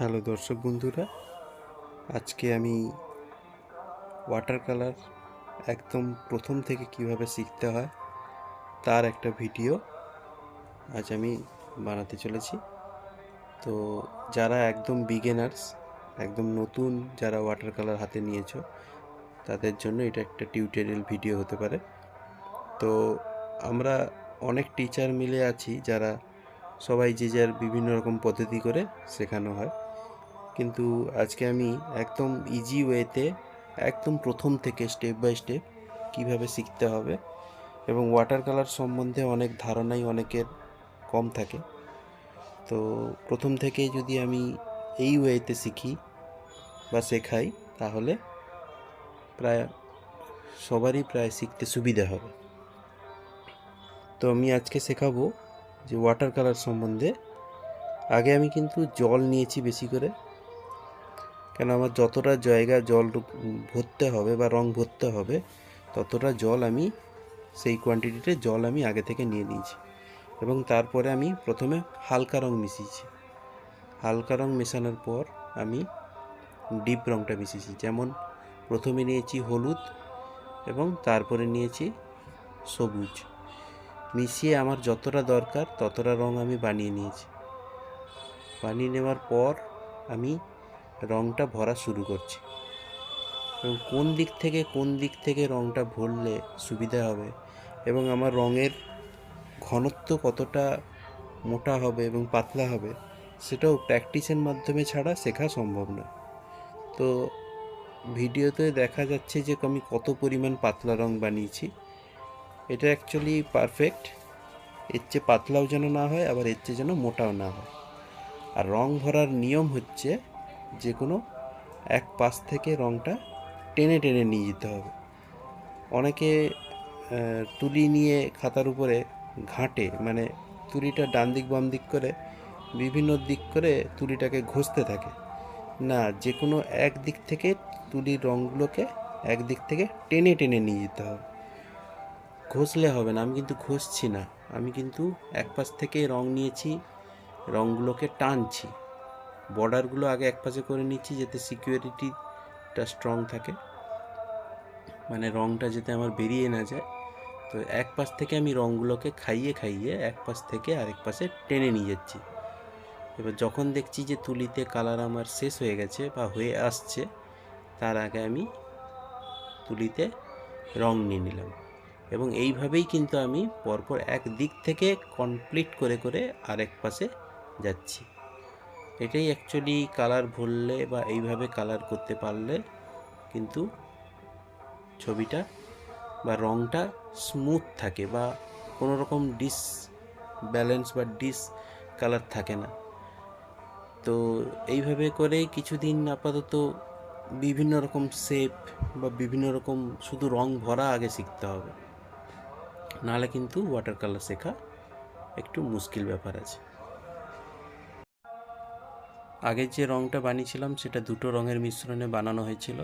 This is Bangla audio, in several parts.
হ্যালো দর্শক বন্ধুরা, আজকে আমি ওয়াটার কালার একদম প্রথম থেকে কিভাবে শিখতে হয় তার একটা ভিডিও আজ আমি বানাতে চলেছি। তো যারা একদম বিগিনার্স, একদম নতুন যারা ওয়াটার কালার হাতে নিয়েছো তাদের জন্য এটা একটা টিউটোরিয়াল ভিডিও হতে পারে। তো আমরা অনেক টিচার মিলে আছি যারা সবাই যে যার বিভিন্ন রকম পদ্ধতি করে শেখানো হয়, কিন্তু আজকে আমি একদম ইজি ওয়েতে একদম প্রথম থেকে স্টেপ বাই স্টেপ কীভাবে শিখতে হবে। এবং ওয়াটার কালার সম্বন্ধে অনেক ধারণাই অনেকের কম থাকে। তো প্রথম থেকেই যদি আমি এই ওয়েতে শিখি বা শেখাই তাহলে প্রায় সবারই প্রায় শিখতে সুবিধা হবে। তো আমি আজকে শেখাবো যে ওয়াটার কালার সম্বন্ধে। আগে আমি কিন্তু জল নিয়েছি বেশি করে, কেন আমার যতটা জায়গা জল ভরতে হবে বা রং ভরতে হবে ততটা জল আমি সেই কোয়ান্টিটিতে জল আমি আগে থেকে নিয়ে নিয়েছি। এবং তারপরে আমি প্রথমে হালকা রং মিশিয়েছি। হালকা রং মেশানোর পর আমি ডিপ রংটা মিশিয়েছি। যেমন প্রথমে নিয়েছি হলুদ এবং তারপরে নিয়েছি সবুজ। মিশিয়ে আমার যতটা দরকার ততটা রং আমি বানিয়ে নিয়েছি। বানিয়ে নেওয়ার পর আমি রংটা ভরা শুরু করছি। এবং কোন দিক থেকে রংটা ভরলে সুবিধা হবে এবং আমার রঙের ঘনত্ব কতটা মোটা হবে এবং পাতলা হবে সেটাও প্র্যাকটিসের মাধ্যমে ছাড়া শেখা সম্ভব না। তো ভিডিওতে দেখা যাচ্ছে যে আমি কত পরিমাণ পাতলা রং বানিয়েছি। এটা অ্যাকচুয়ালি পারফেক্ট। এর চেয়ে পাতলাও যেন না হয়, আবার এর চেয়ে যেন মোটাও না হয়। আর রং ভরার নিয়ম হচ্ছে যে কোনো এক পাশ থেকে রংটা টেনে টেনে নিয়ে যেতে হবে। অনেকে তুলি নিয়ে খাতার উপরে ঘাঁটে, মানে তুলিটা ডান দিক বাম দিক করে বিভিন্ন দিক করে তুলিটাকে ঘষতে থাকে। না, যে কোনো এক দিক থেকে তুলির রঙগুলোকে এক দিক থেকে টেনে টেনে নিয়ে যেতে হবে। ঘষলে হবে না। আমি কিন্তু ঘষছি না, আমি কিন্তু এক পাশ থেকে রং নিয়েছি, রঙগুলোকে টানছি। বর্ডারগুলো আগে এক পাশে করে নিচ্ছি যাতে সিকিউরিটিটা স্ট্রং থাকে, মানে রংটা যাতে আমার বেরিয়ে না যায়। তো এক পাশ থেকে আমি রঙগুলোকে খাইয়ে খাইয়ে এক পাশ থেকে আরেক পাশে টেনে নিয়ে যাচ্ছি। এবার যখন দেখছি যে তুলিতে কালার আমার শেষ হয়ে গেছে বা হয়ে আসছে, তার আগে আমি তুলিতে রং নিয়ে নিলাম। এবং এইভাবেই কিন্তু আমি পরপর এক দিক থেকে কমপ্লিট করে করে আরেক পাশে যাচ্ছি। এটাই অ্যাকচুয়ালি কালার ভরলে বা এইভাবে কালার করতে পারলে কিন্তু ছবিটা বা রংটা স্মুথ থাকে বা কোনো রকম ব্যালেন্স বা কালার থাকে না। তো এইভাবে করে কিছুদিন আপাতত বিভিন্ন রকম শেপ বা বিভিন্ন রকম শুধু রং ভরা আগে শিখতে হবে, নাহলে কিন্তু ওয়াটার কালার শেখা একটু মুশকিল ব্যাপার আছে। আগে যে রংটা বানিয়েছিলাম সেটা দুটো রঙের মিশ্রণে বানানো হয়েছিল।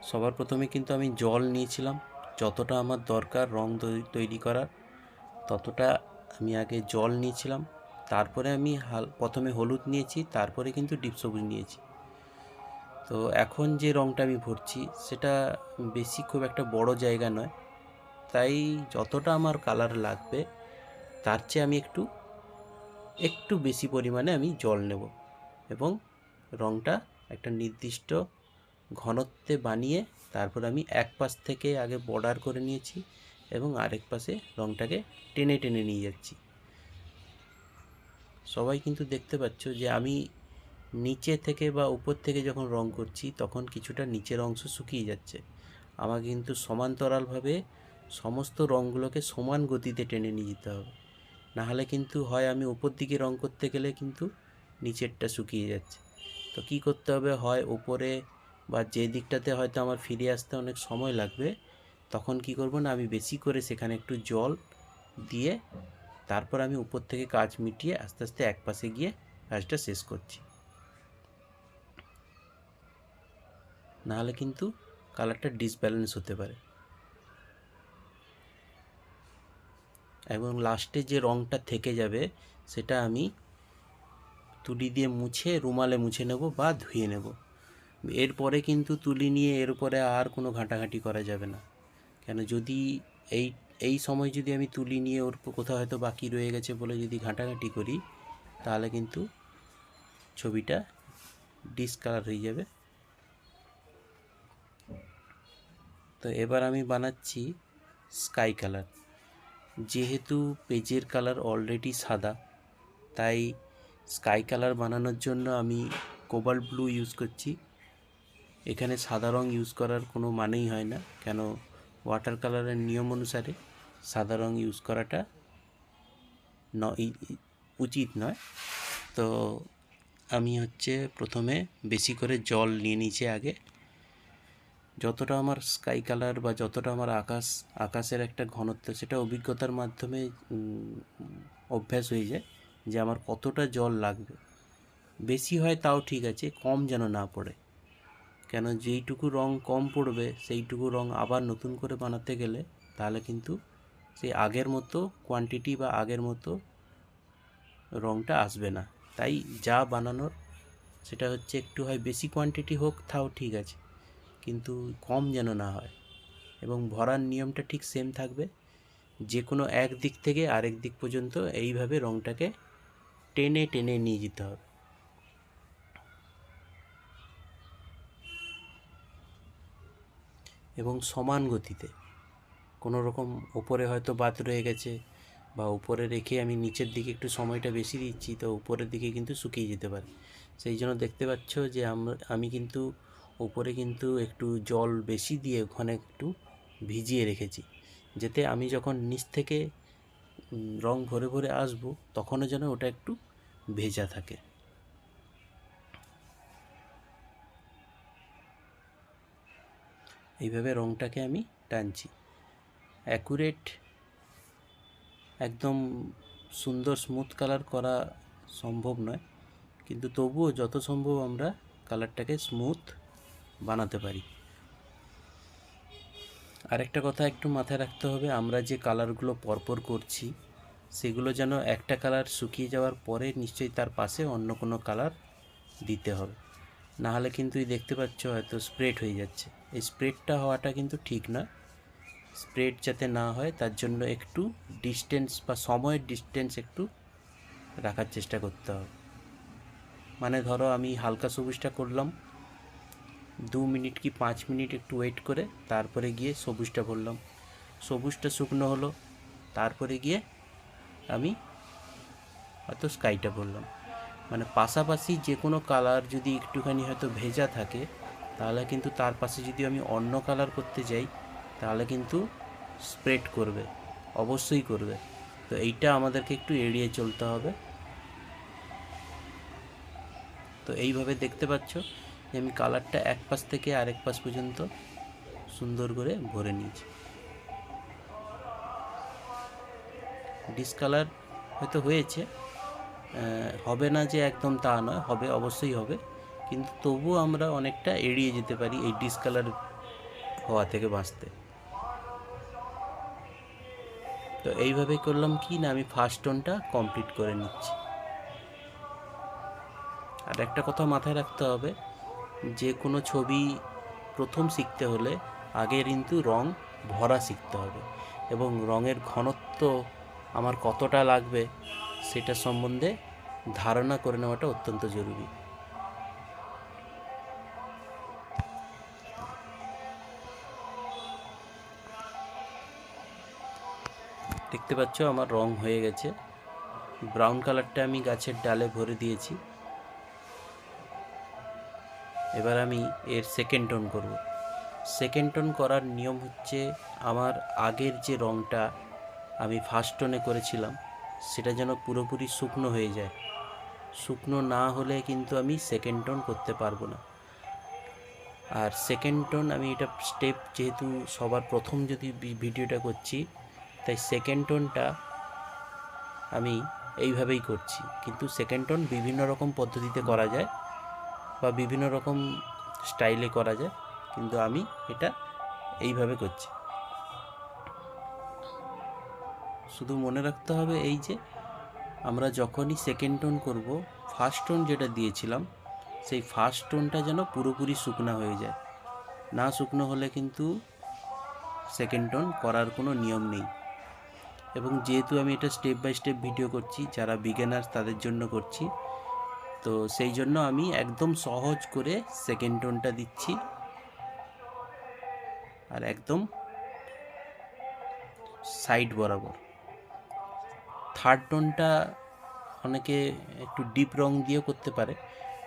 সবার প্রথমে কিন্তু আমি জল নিয়েছিলাম, যতটা আমার দরকার রং তৈরি করার ততটা আমি আগে জল নিয়েছিলাম। তারপরে আমি প্রথমে হলুদ নিয়েছি, তারপরে কিন্তু ডিপ সবুজ নিয়েছি। তো এখন যে রংটা আমি ভরছি সেটা বেশি খুব একটা বড় জায়গা নয়, তাই যতটা আমার কালার লাগবে তার চেয়ে আমি একটু বেশি পরিমাণে আমি জল নেব এবং রংটা একটা নির্দিষ্ট ঘনত্বে বানিয়ে তারপর আমি এক পাশ থেকে আগে বর্ডার করে নিয়েছি এবং আরেক পাশে রংটাকে টেনে টেনে নিয়ে যাচ্ছি। সবাই কিন্তু দেখতে পাচ্ছ যে আমি নিচে থেকে বা উপর থেকে যখন রং করছি তখন কিছুটা নিচের অংশ শুকিয়ে যাচ্ছে। আমাকে কিন্তু সমান্তরালভাবে সমস্ত রঙগুলোকে সমান গতিতে টেনে নিয়ে যেতে হবে, নাহলে কিন্তু হয় আমি উপর দিকে রং করতে গেলে কিন্তু নিচেরটা শুকিয়ে যাচ্ছে। তো কী করতে হবে, হয় উপরে বা যে দিকটাতে হয়তো আমার ফিরে আসতে অনেক সময় লাগবে তখন কি করব না, আমি বেশি করে সেখানে একটু জল দিয়ে তারপর আমি উপর থেকে কাজ মিটিয়ে আস্তে আস্তে এক পাশে গিয়ে কাজটা শেষ করছি, নাহলে কিন্তু কালারটা ডিসব্যালেন্স হতে পারে। এবং লাস্টে যে রংটা থেকে যাবে সেটা আমি তুলি দিয়ে মুছে রুমালে মুছে নেব বা ধুয়ে নেব। এরপরে কিন্তু তুলি নিয়ে এর উপরে আর কোনো ঘাঁটাঘাঁটি করা যাবে না। কেন যদি এই এই সময় যদি আমি তুলি নিয়ে ওর কোথাও হয়তো বাকি রয়ে গেছে বলে যদি ঘাঁটাঘাঁটি করি, তাহলে কিন্তু ছবিটা ডিসকালার হয়ে যাবে। তো এবার আমি বানাচ্ছি স্কাই কালার। যেহেতু পেজের কালার অলরেডি সাদা, তাই স্কাই কালার বানানোর জন্য আমি কোবাল্ট ব্লু ইউজ করছি। এখানে সাদা রং ইউজ করার কোনো মানেই হয় না, কেন ওয়াটার কালারের নিয়ম অনুসারে সাদা রং ইউজ করাটা উচিত নয়। তো আমি প্রথমে বেশি করে জল নিয়ে নিয়েছি আগে। যতটা আমার স্কাই কালার বা যতটা আমার আকাশের একটা ঘনত্ব, সেটা অভিজ্ঞতার মাধ্যমে অভ্যাস হয়ে যায় যে আমার কতটা জল লাগবে। বেশি হয় তাও ঠিক আছে, কম যেন না পড়ে। কেন যেইটুকু রং কম পড়বে সেইটুকু রং আবার নতুন করে বানাতে গেলে তাহলে কিন্তু সেই আগের মতো কোয়ান্টিটি বা আগের মতো রংটা আসবে না। তাই যা বানানোর সেটা একটু হয় বেশি কোয়ান্টিটি হোক তাও ঠিক আছে, কিন্তু কম যেন না হয়। এবং ভরার নিয়মটা ঠিক সেম থাকবে, যে কোনো এক দিক থেকে আরেক দিক পর্যন্ত এইভাবে রংটাকে টেনে টেনে নিয়ে যেতে হবে। এবং সমান গতিতে, কোনো রকম ওপরে হয়তো বাদ রয়ে গেছে বা উপরে রেখে আমি নিচের দিকে একটু সময়টা বেশি দিচ্ছি, তো উপরের দিকে কিন্তু শুকিয়ে যেতে পারে। সেই জন্য দেখতে পাচ্ছ যে আমি কিন্তু উপরে কিন্তু একটু জল বেশি দিয়ে ওখানে একটু ভিজিয়ে রেখেছি, যাতে আমি যখন নিচ থেকে রং ভরে ভরে আসবো তখনও যেন ওটা একটু ভেজা থাকে। এইভাবে রংটাকে আমি টানছি। অ্যাকুরেট একদম সুন্দর স্মুথ কালার করা সম্ভব নয়, কিন্তু তবুও যত সম্ভব আমরা কালারটাকে স্মুথ বানাতে পারি। আরেকটা কথা একটু মাথায় রাখতে হবে, আমরা যে কালারগুলো পরপর করছি সেগুলো যেন একটা কালার শুকিয়ে যাওয়ার পরে নিশ্চয়ই তার পাশে অন্য কোনো কালার দিতে হবে, না হলে কিন্তু দেখতে পাচ্ছ হয়তো স্প্রেড হয়ে যাচ্ছে। এই স্প্রেডটা হওয়াটা কিন্তু ঠিক না। স্প্রেড যাতে না হয় তার জন্য একটু ডিস্টেন্স বা সময়ের ডিস্টেন্স একটু রাখার চেষ্টা করতে হবে। মানে ধরো আমি হালকা সবুজটা করলাম, 2 মিনিট কি 5 মিনিট একটু ওয়েট করে তারপরে গিয়ে সবুজটা ভরলাম, সবুজটা শুকনো হলো, তারপরে গিয়ে আমি হয়তো স্কাইটা ভরলাম। মানে পাশাপাশি যে কোনো কালার যদি একটুখানি হয়তো ভেজা থাকে, তাহলে কিন্তু তার পাশে যদি আমি অন্য কালার করতে যাই তাহলে কিন্তু স্প্রেড করবে, অবশ্যই করবে। তো এইটা আমাদেরকে একটু এড়িয়ে চলতে হবে। তো এইভাবে দেখতে পাচ্ছ যে আমি কালারটা এক পাশ থেকে আরেক পাশ পর্যন্ত সুন্দর করে ভরে নিয়েছি। ডিসকালার হয়তো হয়েছে, হবে না যে একদম তা নয়, হবে, অবশ্যই হবে, কিন্তু তবুও আমরা অনেকটা এড়িয়ে যেতে পারি এই ডিসকালার হওয়া থেকে বাঁচতে। তো এইভাবে করলাম কি না, আমি ফার্স্ট টোনটা কমপ্লিট করে নিচ্ছি। আর একটা কথা মাথায় রাখতে হবে, যে কোনো ছবি প্রথম শিখতে হলে আগে কিন্তু রং ভরা শিখতে হবে, এবং রঙের ঘনত্ব আমার কতটা লাগবে সেটা সম্বন্ধে ধারণা করে নেওয়াটা অত্যন্ত জরুরি। দেখতে পাচ্ছ আমার রং হয়ে গেছে। ব্রাউন কালারটা আমি গাছের ডালে ভরে দিয়েছি। এবার আমি এর সেকেন্ড টোন করব। সেকেন্ড টোন করার নিয়ম আমার আগের যে রংটা আমি ফার্স্ট টোনে করেছিলাম সেটা যেন পুরোপুরি শুকনো হয়ে যায়। শুকনো না হলে কিন্তু আমি সেকেন্ড টোন করতে পারবো না। আর সেকেন্ড টোন আমি এটা স্টেপ, যেহেতু সবার প্রথম যদি ভিডিওটা করছি, তাই সেকেন্ড টোনটা আমি এইভাবেই করছি। কিন্তু সেকেন্ড টোন বিভিন্ন রকম পদ্ধতিতে করা যায় বা বিভিন্ন রকম স্টাইলে করা যায়, কিন্তু আমি এটা এইভাবে করছি। শুধু মনে রাখতে হবে এই যে আমরা যখনই সেকেন্ড টোন করব, ফার্স্ট টোন যেটা দিয়েছিলাম সেই ফার্স্ট টোনটা যেন পুরোপুরি শুকনো হয়ে যায়, না শুকনো হলে কিন্তু সেকেন্ড টোন করার কোনো নিয়ম নেই। এবং যেহেতু আমি এটা স্টেপ বাই স্টেপ ভিডিও করছি, যারা বিগিনার্স তাদের জন্য করছি, তো সেই জন্য আমি একদম সহজ করে সেকেন্ড টোনটা দিচ্ছি আর একদম সাইড বরাবর। থার্ড টোনটা অনেকে একটু ডিপ রং দিয়েও করতে পারে,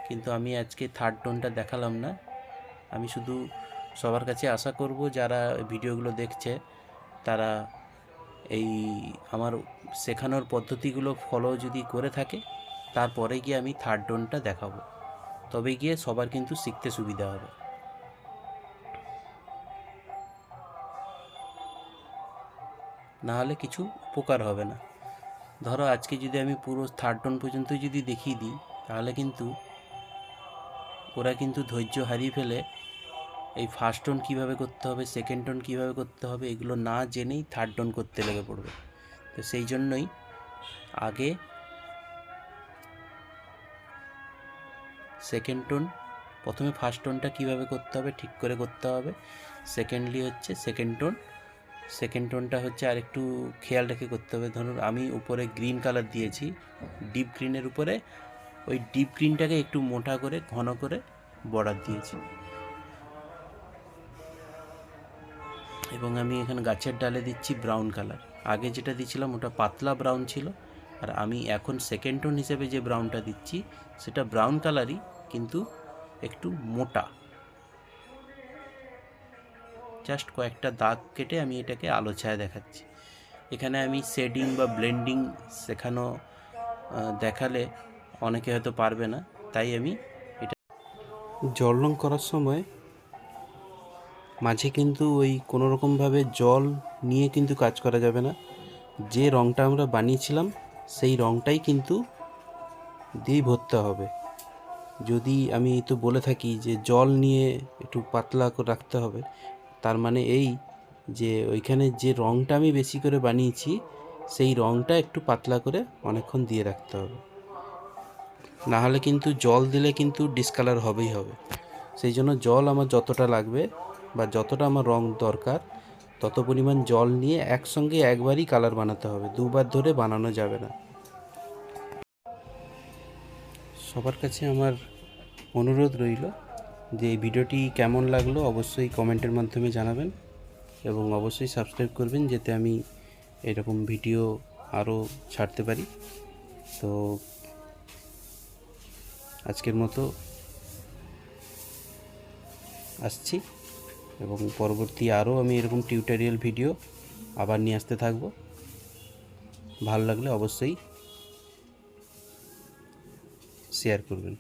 কিন্তু আমি আজকে থার্ড টোনটা দেখালাম না। আমি শুধু সবার কাছে আশা করব যারা ভিডিওগুলো দেখছে তারা এই আমার শেখানোর পদ্ধতিগুলো ফলো যদি করে থাকে, তারপরে গিয়ে আমি থার্ড টোনটা দেখাবো, তবে গিয়ে সবার কিন্তু শিখতে সুবিধা হবে। না হলে কিছু উপকার হবে না। ধরো আজকে যদি আমি পুরো থার্ড টোন পর্যন্ত যদি দেখিয়ে দিই, তাহলে কিন্তু ওরা কিন্তু ধৈর্য হারিয়ে ফেলে এই ফার্স্ট টোন কীভাবে করতে হবে, সেকেন্ড টোন কীভাবে করতে হবে, এগুলো না জেনেই থার্ড টোন করতে লেগে পড়বে। তো সেই জন্যই আগে সেকেন্ড টোন, প্রথমে ফার্স্ট টোনটা কীভাবে করতে হবে ঠিক করে করতে হবে, সেকেন্ডলি হচ্ছে সেকেন্ড টোনটা হচ্ছে আর একটু খেয়াল রেখে করতে হবে। ধরুন আমি উপরে গ্রিন কালার দিয়েছি, ডিপ গ্রিনের উপরে ওই ডিপ গ্রিনটাকে একটু মোটা করে ঘন করে বর্ডার দিয়েছি, এবং আমি এখানে গাছের ডালে দিচ্ছি ব্রাউন কালার। আগে যেটা দিয়েছিলাম ওটা পাতলা ব্রাউন ছিল, আর আমি এখন সেকেন্ড টোন হিসেবে যে ব্রাউনটা দিচ্ছি সেটা ব্রাউন কালারই, কিন্তু একটু মোটা। জাস্ট কয়েকটা দাগ কেটে আমি এটাকে আলো ছায়া দেখাচ্ছি। এখানে আমি শেডিং বা ব্লেন্ডিং দেখালে অনেকে হয়তো পারবে না, তাই আমি এটা জল রং করার সময় মাঝে কিন্তু ওই কোনো রকমভাবে জল নিয়ে কিন্তু কাজ করা যাবে না। যে রংটা আমরা বানিয়েছিলাম সেই রংটাই কিন্তু দিয়েই ভরতে হবে। যদি আমি তো বলে থাকি যে জল নিয়ে একটু পাতলা করে রাখতে হবে, তার মানে এই যে ওইখানে যে রংটা আমি বেশি করে বানিয়েছি সেই রংটা একটু পাতলা করে অনেকক্ষণ দিয়ে রাখতে হবে, না হলে কিন্তু জল দিলে কিন্তু ডিসকালার হবেই হবে। সেই জন্য জল আমার যতটা লাগবে বা যতটা আমার রং দরকার তত পরিমাণ জল নিয়ে একসঙ্গে একবারই কালার বানাতে হবে, দুবার ধরে বানানো যাবে না। সবার কাছে আমার অনুরোধ রইল যে এই ভিডিওটি কেমন লাগলো অবশ্যই কমেন্টের মাধ্যমে জানাবেন, এবং অবশ্যই সাবস্ক্রাইব করবেন যাতে আমি এরকম ভিডিও আরও ছাড়তে পারি। তো আজকের মতো আসছি, এবং পরবর্তী আরও আমি এরকম টিউটোরিয়াল ভিডিও আবার নিয়ে আসতে থাকবো। ভালো লাগলে অবশ্যই শেয়ার করবেন।